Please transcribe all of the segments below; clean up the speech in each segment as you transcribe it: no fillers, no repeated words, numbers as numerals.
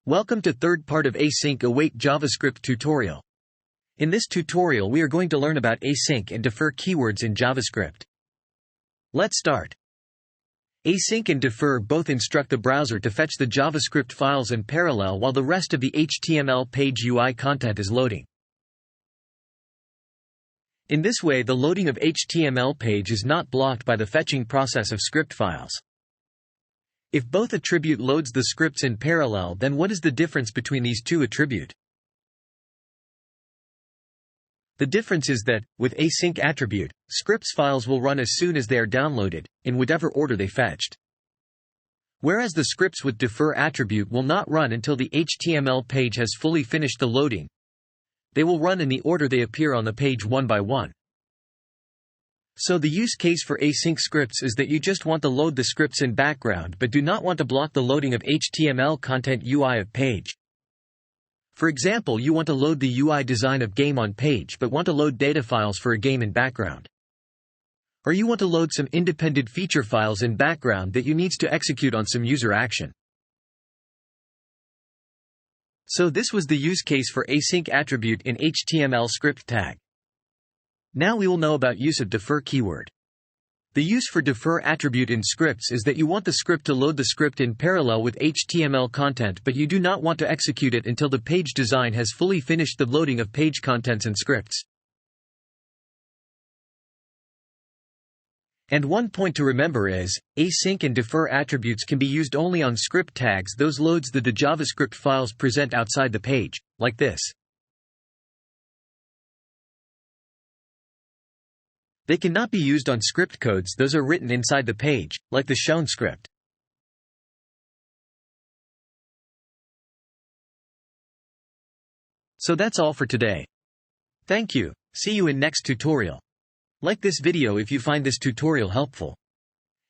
Welcome to third part of async await JavaScript tutorial. In this tutorial we are going to learn about async and defer keywords in JavaScript. Let's start. Async and defer both instruct the browser to fetch the JavaScript files in parallel while the rest of the HTML page UI content is loading. In this way, the loading of HTML page is not blocked by the fetching process of script files. If both attribute loads the scripts in parallel, then what is the difference between these two attribute? The difference is that, with async attribute, scripts files will run as soon as they are downloaded, in whatever order they fetched. Whereas the scripts with defer attribute will not run until the HTML page has fully finished the loading. They will run in the order they appear on the page one by one. So the use case for async scripts is that you just want to load the scripts in background but do not want to block the loading of HTML content UI of page. For example, you want to load the UI design of game on page but want to load data files for a game in background. Or you want to load some independent feature files in background that you needs to execute on some user action. So this was the use case for async attribute in HTML script tag. Now we will know about use of defer keyword. The use for defer attribute in scripts is that you want the script to load the script in parallel with HTML content, but you do not want to execute it until the page design has fully finished the loading of page contents and scripts. And one point to remember is, async and defer attributes can be used only on script tags, those loads that the JavaScript files present outside the page, like this. They cannot be used on script codes, those are written inside the page, like the shown script. So that's all for today. Thank you. See you in next tutorial. Like this video if you find this tutorial helpful.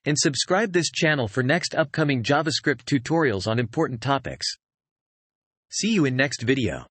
And subscribe this channel for next upcoming JavaScript tutorials on important topics. See you in next video.